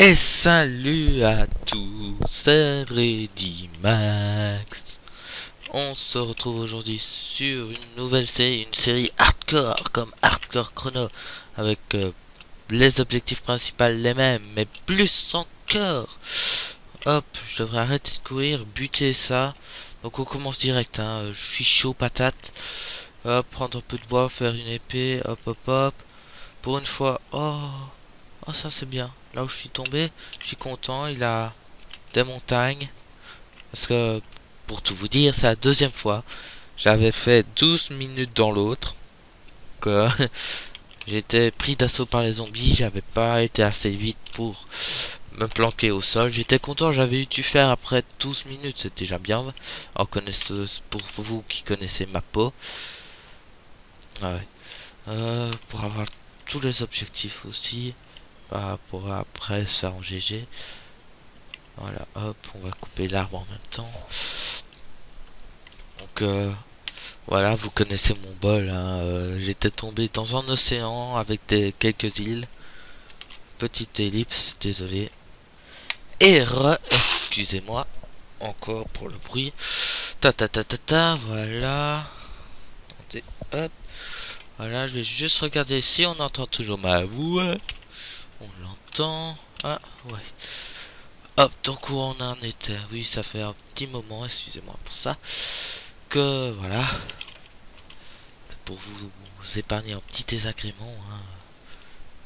Et salut à tous, c'est Reddy Max. On se retrouve aujourd'hui sur une nouvelle série, une série hardcore comme Hardcore Chrono, avec les objectifs principaux les mêmes, mais plus encore. Hop, je devrais arrêter de courir, buter ça. Donc on commence direct, hein. Je suis chaud patate. Hop, prendre un peu de bois, faire une épée, hop hop hop. Pour une fois, oh ça c'est bien. Là où je suis tombé, je suis content, il a des montagnes. Parce que, pour tout vous dire, c'est la deuxième fois. J'avais fait 12 minutes dans l'autre. Que j'étais pris d'assaut par les zombies, j'avais pas été assez vite pour me planquer au sol. J'étais content, j'avais eu tu faire après 12 minutes, c'était déjà bien. En connaisseuse, pour vous qui connaissez ma peau. Ah ouais. Pour avoir tous les objectifs aussi. Bah, pour après ça en GG. Voilà, hop, on va couper l'arbre en même temps. Donc voilà, vous connaissez mon bol, hein. J'étais tombé dans un océan avec quelques îles. Petite ellipse, désolé. Excusez-moi encore pour le bruit. Voilà. Attendez, hop. Voilà, je vais juste regarder si on entend toujours ma voix. On l'entend. Ah, ouais. Hop, donc où on en était. Oui, ça fait un petit moment, excusez-moi pour ça. Que voilà. Pour vous épargner un petit désagrément, hein.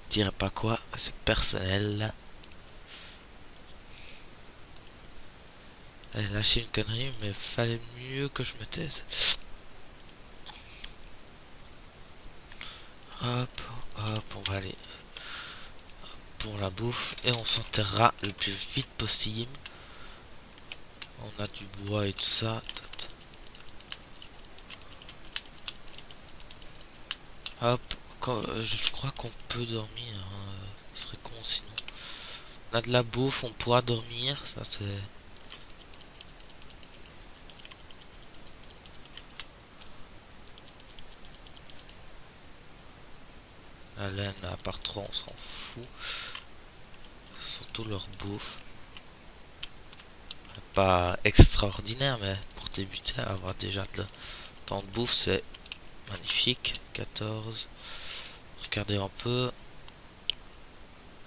Je dirais pas quoi, c'est personnel. Elle a lâché une connerie, mais fallait mieux que je me taise. Hop, hop, on va aller pour la bouffe et on s'enterrera le plus vite possible. On a du bois et tout ça. Hop, je crois qu'on peut dormir, hein. Ce serait con sinon. On a de la bouffe, on pourra dormir. Ça c'est. La laine, à part 3, on s'en fout. Surtout leur bouffe. Pas extraordinaire, mais pour débuter, avoir déjà tant de bouffe, c'est magnifique. 14. Regardez un peu.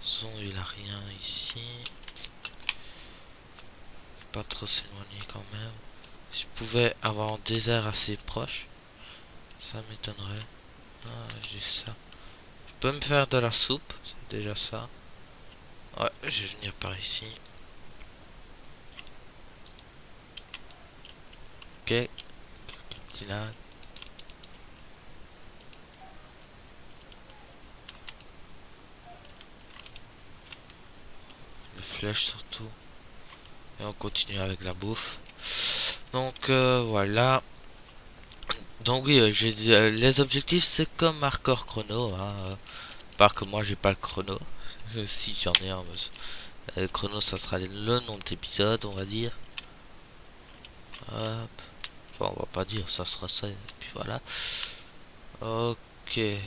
Son, il a rien ici. Pas trop s'éloigner quand même. Si je pouvais avoir un désert assez proche, ça m'étonnerait. Ah, j'ai ça. Je peux me faire de la soupe, c'est déjà ça. Ouais, je vais venir par ici. Ok. Petit lac. Les flèches surtout. Et on continue avec la bouffe. Donc voilà. Donc oui, j'ai dit, les objectifs c'est comme Hardcore Chrono, hein. Par que moi j'ai pas le chrono. Si j'en ai un, mais le chrono ça sera le nombre d'épisodes, on va dire. Hop. Enfin, on va pas dire, ça sera ça, et puis voilà. Ok. J'aime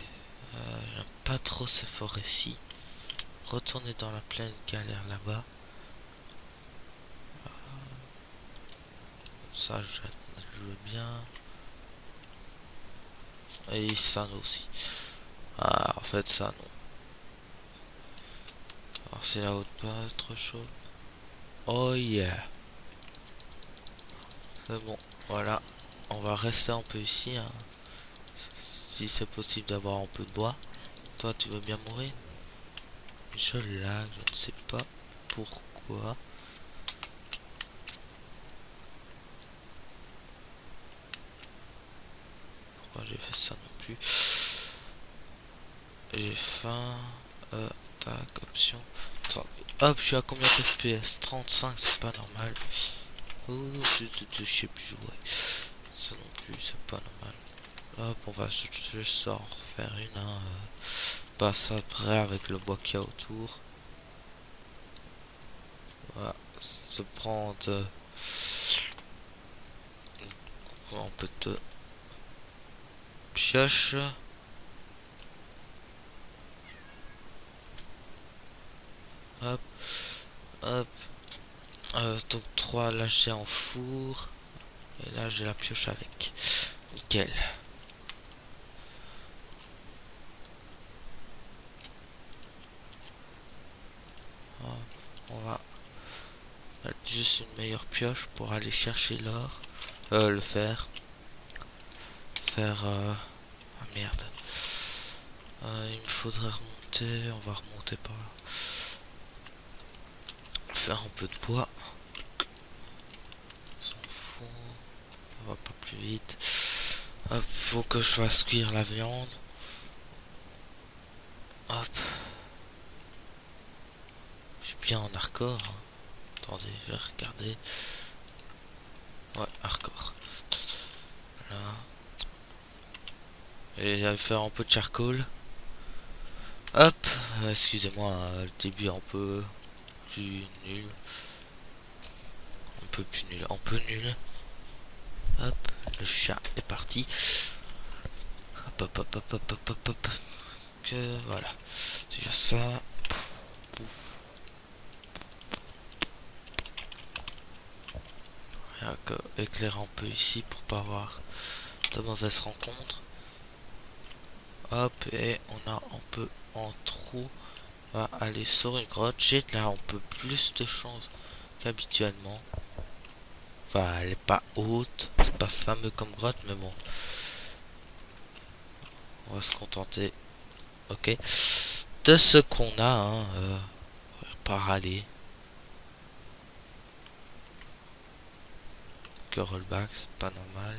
pas trop ces forêts-ci. Retourner dans la plaine galère là-bas. Ça, je veux bien. Et ça aussi. Ah, en fait, ça non. Alors, c'est la haute pas trop chaud. Oh yeah. C'est bon. Voilà. On va rester un peu ici, hein. Si c'est possible d'avoir un peu de bois. Toi, tu veux bien mourir? Je lag, je ne sais pas pourquoi. Pourquoi j'ai fait ça non plus? J'ai faim. Tac, option. Hop, je suis à combien de FPS? 35, c'est pas normal. Ouh, je sais plus jouer. Ça non plus, c'est pas normal. Hop, on va juste en refaire une. Hein, passe après avec le bois qu'il y a autour. Voilà, se prendre un peu de pioche. Hop. Hop. Donc 3 là j'ai en four. Et là j'ai la pioche avec. Nickel. Hop, on va mettre juste une meilleure pioche pour aller chercher l'or. Le fer. Ah merde. Il me faudrait remonter. On va remonter par là. Faire un peu de bois. On s'en fout. On va pas plus vite. Hop, faut que je fasse cuire la viande. Hop. Je suis bien en hardcore. Hein. Attendez, je vais regarder. Ouais, hardcore. Voilà. Et je vais faire un peu de charcoal. Hop. Excusez-moi, le début est un peu plus nul. Un peu plus nul. Un peu nul. Hop. Le chat est parti. Hop, hop, hop, hop, hop, hop, hop, hop. Que voilà. Déjà ça. Éclairer un peu ici pour pas avoir de mauvaises rencontres. Hop, et on a un peu en trou. On va aller sur une grotte. J'ai là un peu plus de chance qu'habituellement. Enfin, elle est pas haute, c'est pas fameux comme grotte, mais bon. On va se contenter, ok, de ce qu'on a, hein, pas râler. Que rollback, c'est pas normal.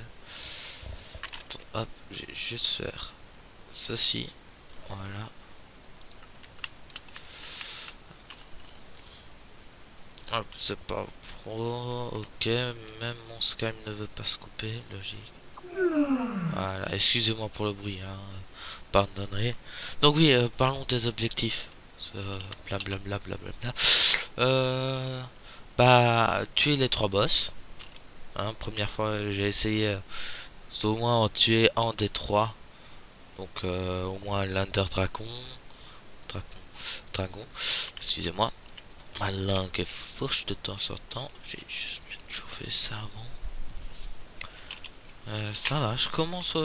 Attends, hop, je vais juste faire ceci, voilà. Hop, c'est pas pro, ok, même mon Skype ne veut pas se couper, logique. Voilà, excusez-moi pour le bruit, hein, pardonnerai. Donc oui, parlons des objectifs. Blablabla, blablabla. Bah, tuer les 3 boss. Hein, première fois, j'ai essayé au moins en tuer un des 3. Donc au moins l'Under Dragon. Dragon. Excusez-moi. Ma langue est fourche de temps en temps. J'ai juste chauffé ça avant. Ça va, je commence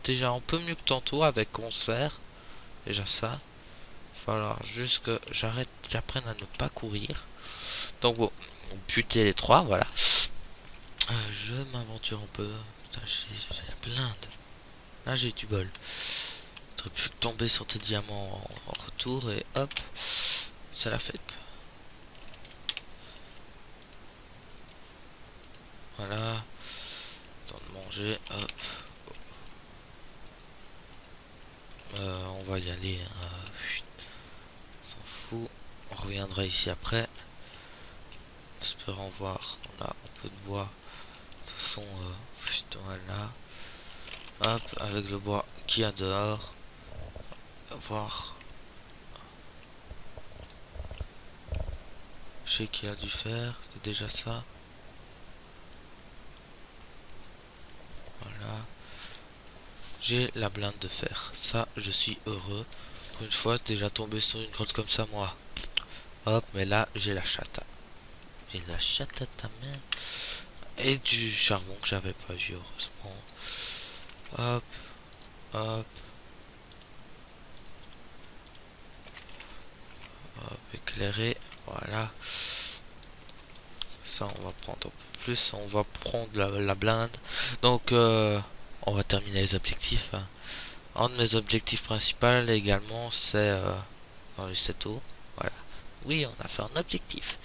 déjà un peu mieux que tantôt avec 11 sphères. Déjà ça. Il va falloir juste que j'apprenne à ne pas courir. Donc bon, on butait les 3, voilà. Je m'aventure un peu. Putain, j'ai plein de... Là j'ai du bol. J'aurais pu tomber sur tes diamants en retour et hop, c'est la fête. Voilà. Temps de manger, hop. On va y aller. On s'en fout. On reviendra ici après. Espérons voir. On a un peu de bois. De toute façon, voilà. Hop, avec le bois qu'il y a dehors. On va voir. Je sais qu'il a dû faire. C'est déjà ça. Voilà. J'ai la blinde de fer. Ça, je suis heureux. Pour une fois, déjà tombé sur une grotte comme ça, moi. Hop, mais là, j'ai la chatte. J'ai la chatte à ta main. Et du charbon que j'avais pas vu, heureusement. Hop, hop. Hop, éclairé. Voilà. Ça, on va prendre un peu plus. On va prendre la blinde. Donc, on va terminer les objectifs. Hein. Un de mes objectifs principaux également, c'est dans le 7 Voilà. Oui, on a fait un objectif.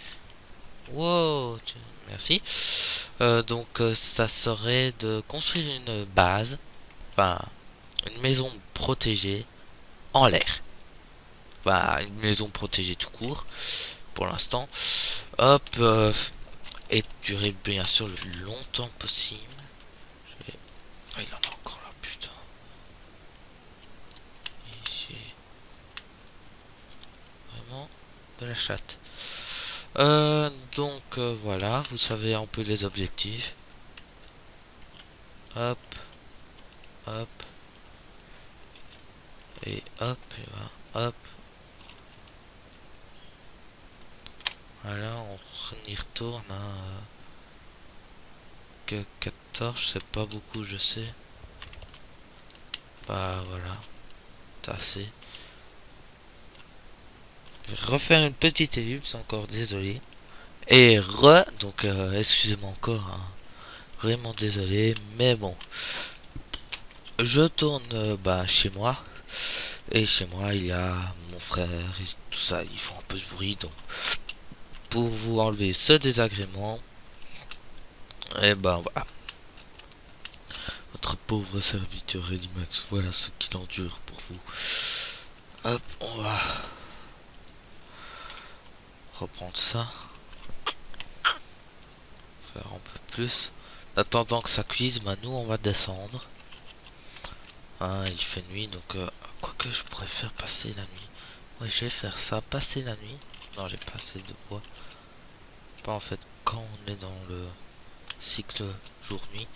Wow, merci. Donc, ça serait de construire une base, enfin, une maison protégée en l'air. Enfin, une maison protégée tout court, pour l'instant. Hop, et durer bien sûr le plus longtemps possible. Ah, il en a encore là, putain. Ici. Vraiment de la chatte. Donc voilà, vous savez un peu les objectifs. Hop, hop, et hop, et voilà, hop. Voilà, on y retourne que 14, c'est pas beaucoup, je sais. Bah voilà, c'est assez. Je vais refaire une petite ellipse, encore désolé. Et donc excusez-moi encore, hein. Vraiment désolé, mais bon. Je tourne bah, chez moi. Et chez moi, il y a mon frère et tout ça. Ils font un peu de bruit. Donc, pour vous enlever ce désagrément, et ben voilà. Votre pauvre serviteur Redimax, voilà ce qu'il endure pour vous. Hop, on va reprendre ça. Faire un peu plus. En attendant que ça cuise, bah, nous on va descendre. Hein, il fait nuit, donc quoique je pourrais faire passer la nuit. Ouais, je vais faire ça, passer la nuit. Non, j'ai pas assez de bois. Pas en fait quand on est dans le cycle jour-nuit.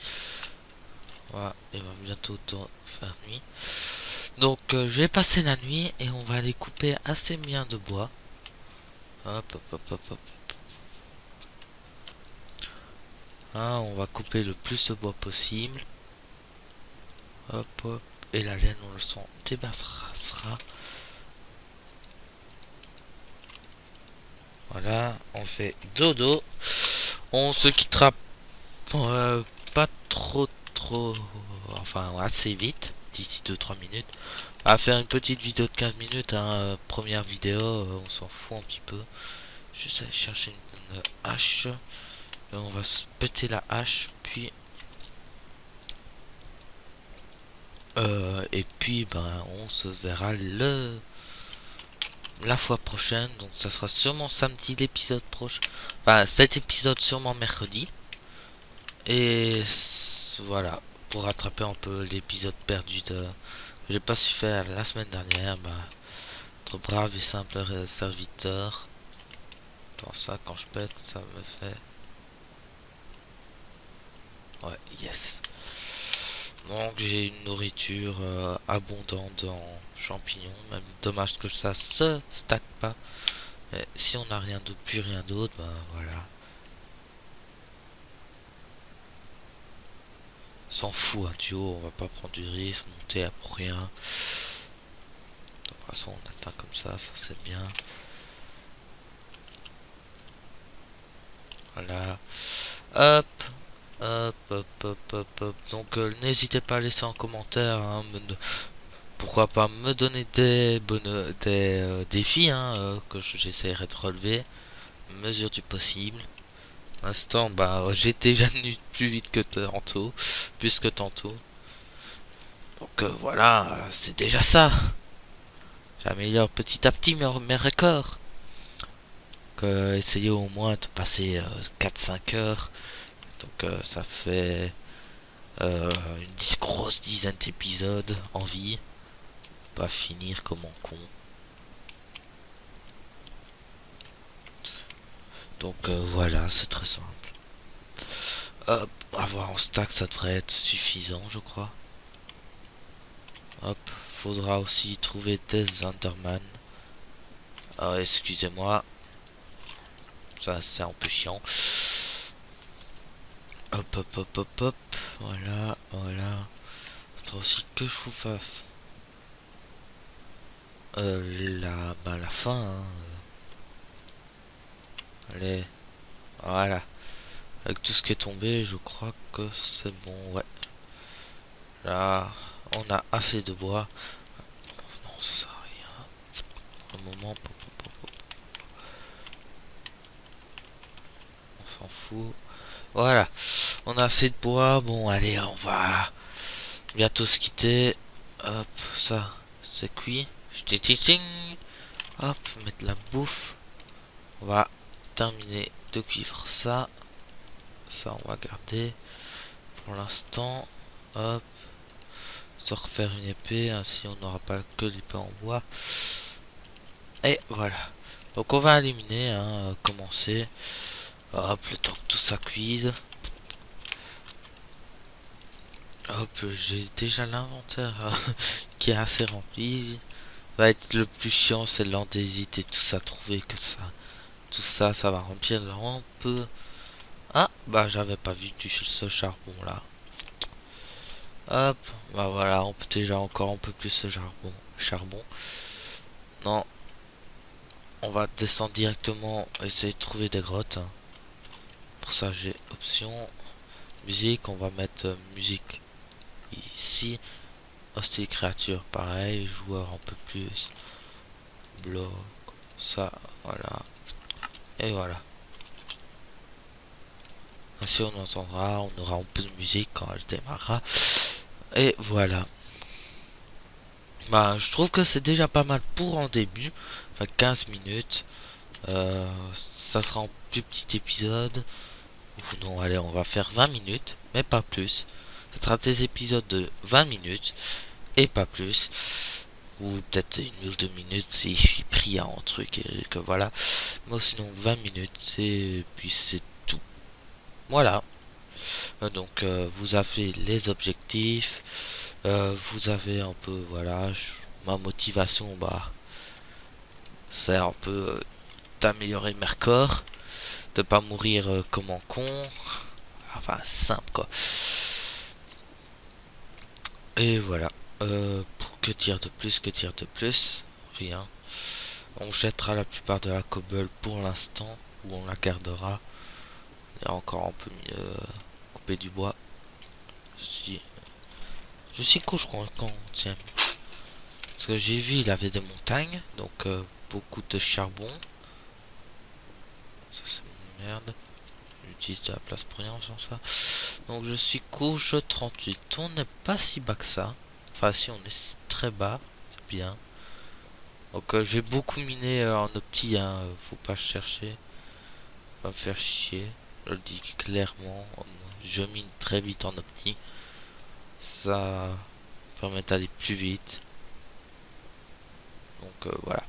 Voilà, il va bientôt faire nuit. Donc je vais passer la nuit et on va aller couper assez bien de bois. Hop, hop, hop, hop, hop. Hein, on va couper le plus de bois possible. Hop, hop. Et la laine, on le s'en débarrassera. Voilà, on fait dodo. On se quittera pas trop, enfin assez vite, d'ici 2-3 minutes. À faire une petite vidéo de 15 minutes, hein, première vidéo, on s'en fout un petit peu. Je vais chercher une hache. Et on va se péter la hache, puis et puis ben on se verra la fois prochaine. Donc ça sera sûrement samedi l'épisode prochain. Enfin cet épisode sûrement mercredi. Et voilà, pour rattraper un peu l'épisode perdu que j'ai pas su faire la semaine dernière, bah, notre brave et simple serviteur. Dans ça, quand je pète, ça me fait... Ouais, yes. Donc j'ai une nourriture abondante en champignons. Même dommage que ça se stack pas. Mais si on n'a rien d'autre, plus rien d'autre, bah voilà. S'en fout un duo, on va pas prendre du risque, monter à pour rien. De toute façon on atteint comme ça c'est bien. Voilà. Hop. Hop, hop, hop, hop, hop. Donc n'hésitez pas à laisser en commentaire, hein, pourquoi pas me donner des défis, hein, que j'essaierai de relever, mesure du possible. L'instant, bah j'ai déjà tenu plus vite que tantôt, plus que tantôt. Donc voilà, c'est déjà ça. J'améliore petit à petit mes records. Essayez au moins de passer 4-5 heures. Donc ça fait une grosse dizaine d'épisodes en vie. Pas finir comme un con. Donc voilà, c'est très simple. Hop, avoir en stack, ça devrait être suffisant, je crois. Hop, faudra aussi trouver des Enderman. Ah, excusez-moi. Ça, c'est un peu chiant. Hop, hop, hop, hop, hop. Voilà, voilà. Faudra aussi que je vous fasse la fin. Hein. Allez, voilà. Avec tout ce qui est tombé, je crois que c'est bon, ouais. Là, on a assez de bois. Non, ça sert à rien. Un moment, on s'en fout. Voilà, on a assez de bois. Bon, allez, on va bientôt se quitter. Hop, ça, c'est cuit. Hop, mettre la bouffe. On va terminer de cuivre ça. Ça, on va garder pour l'instant. Hop, se refaire une épée. Ainsi, on n'aura pas que l'épée en bois. Et voilà. Donc, on va éliminer, hein, commencer. Hop, le temps que tout ça cuise. Hop, j'ai déjà l'inventaire qui est assez rempli. Va être le plus chiant, c'est l'andésite et tout ça, trouver que ça. Tout ça, ça va remplir un peu. Ah, bah j'avais pas vu ce charbon là. Hop, bah voilà, on peut déjà encore un peu plus ce charbon. Non, on va descendre directement, essayer de trouver des grottes, hein. Pour ça, j'ai option musique. On va mettre musique ici. Hostile créature, pareil. Joueur un peu plus. Bloc, ça, voilà. Et voilà. Ainsi, on entendra, on aura un peu de musique quand elle démarrera. Et voilà. Bah, je trouve que c'est déjà pas mal pour un début. Enfin, 15 minutes. Euh, Ça sera un plus petit épisode. Ou non, allez, on va faire 20 minutes, mais pas plus. Ça sera des épisodes de 20 minutes, et pas plus. Ou peut-être 1 ou 2 minutes si je suis pris à un truc et que voilà. Mais sinon, 20 minutes, et puis c'est tout. Voilà. Donc, vous avez les objectifs. Vous avez un peu, voilà, ma motivation, bah, c'est un peu d'améliorer mes records, de pas mourir comme un con. Enfin, simple quoi. Et voilà. Que dire de plus, que dire de plus? Rien. On jettera la plupart de la cobble pour l'instant, ou on la gardera. Il y a encore un peu couper du bois. Si. Je suis couche quand tiens. Parce que j'ai vu, il avait des montagnes, donc beaucoup de charbon. Ça c'est merde. J'utilise de la place pour rien sans ça. Donc je suis couche 38. On n'est pas si bas que ça. Enfin si, on est très bas. C'est bien. Donc je vais beaucoup miner en opti, hein, faut pas chercher. Pas me faire chier. Je le dis clairement. Je mine très vite en opti. Ça permet d'aller plus vite. Donc voilà.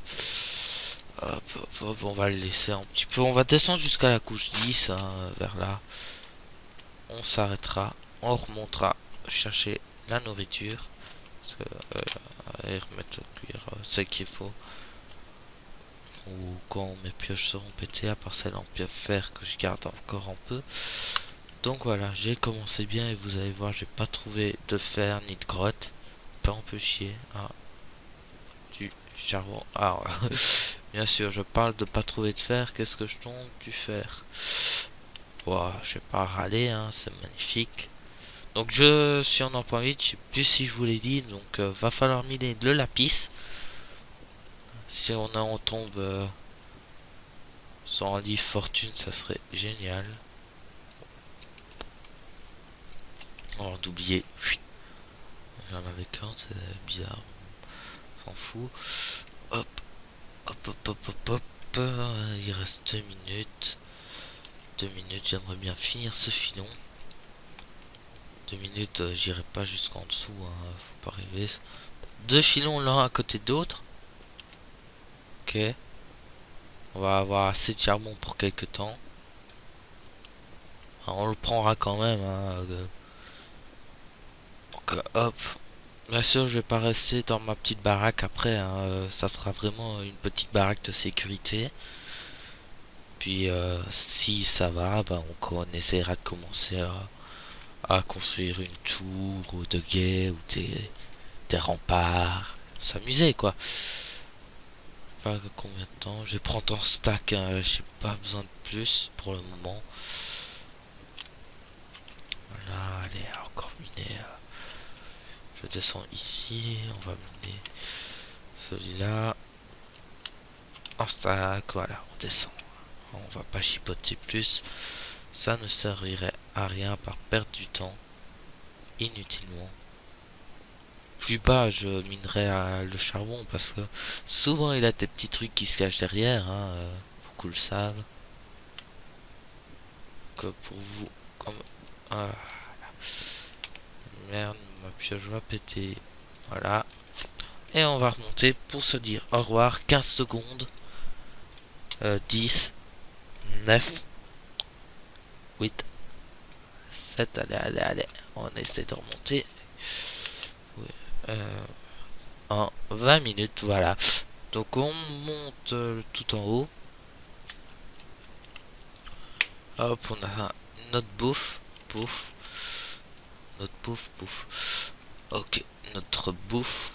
Hop, hop, hop, on va le laisser un petit peu. On va descendre jusqu'à la couche 10, hein, vers là. On s'arrêtera. On remontera chercher la nourriture. Parce que, aller remettre cuire ce qu'il faut. Ou quand mes pioches seront pétées, à part celles en pierre fer que je garde encore un peu. Donc voilà, j'ai commencé bien et vous allez voir, j'ai pas trouvé de fer ni de grotte. Pas un peu chier. Ah, du charbon. Ah, bien sûr, je parle de pas trouver de fer. Qu'est-ce que je tombe? Du fer. Wow, je vais pas râler, hein, c'est magnifique. Donc je suis en emploi 8, je sais plus si je vous l'ai dit, donc va falloir miner le lapis. Si on tombe sur un livre fortune, ça serait génial. Oh, d'oublier. J'en avais qu'un, c'est bizarre. On s'en fout. Hop, hop, hop, hop, hop, hop. Il reste 2 minutes. 2 minutes, j'aimerais bien finir ce filon. 2 minutes, j'irai pas jusqu'en dessous, hein, faut pas rêver. 2 filons l'un à côté de l'autre. Ok. On va avoir assez de charbon pour quelques temps. Alors, on le prendra quand même, hein. Donc, hop. Bien sûr, je vais pas rester dans ma petite baraque après, hein, ça sera vraiment une petite baraque de sécurité. Puis, si ça va, ben, on essaiera de commencer à construire une tour ou de guet ou des remparts. S'amuser, quoi. Pas combien de temps. Je vais prendre en stack, hein, j'ai pas besoin de plus pour le moment. Voilà, allez, encore miner. Je descends ici, on va miner celui-là. En stack, voilà, on descend. On va pas chipoter plus. Ça ne servirait à rien par perdre du temps. Inutilement. Plus bas, je minerai le charbon parce que souvent il a des petits trucs qui se cachent derrière. Hein, beaucoup le savent. Que pour vous, comme. Ah, merde, ma pioche va péter. Voilà. Et on va remonter pour se dire au revoir. 15 secondes. 10, 9, 8, 7. Allez, allez, allez. On essaie de remonter. Oui, en 20 minutes, voilà. Donc on monte tout en haut. Hop, on a notre bouffe. Bouffe. Notre bouffe. Ok, notre bouffe.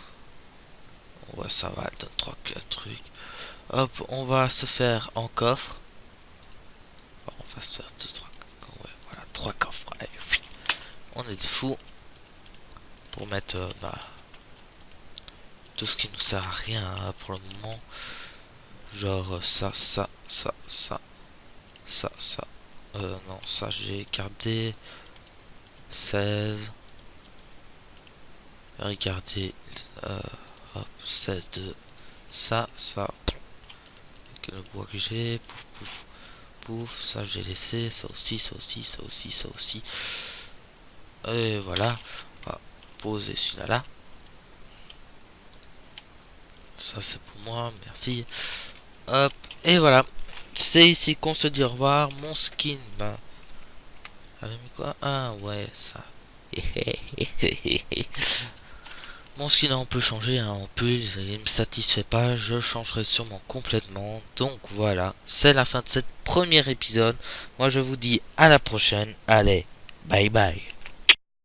Ouais, ça va, elle donne 3-4 trucs. Hop, on va se faire en coffre. On va se faire 2-3. Ouais, voilà, 3 coffres. Allez, on est des fous. Pour mettre tout ce qui nous sert à rien hein, pour le moment. Genre ça. Non, ça j'ai gardé. 16. Regardez. Hop, 16 de ça. Avec le bois que j'ai. Pouf. Ça j'ai laissé. Ça aussi. Et voilà. On va poser celui-là là. Ça c'est pour moi, merci. Hop, et voilà. C'est ici qu'on se dit au revoir. Mon skin, bah. Avait mis quoi? Ah ouais, ça. Mon skin on peut changer, hein, on peut, il me satisfait pas, je changerai sûrement complètement. Donc voilà, c'est la fin de cette premier épisode. Moi je vous dis à la prochaine. Allez, bye bye.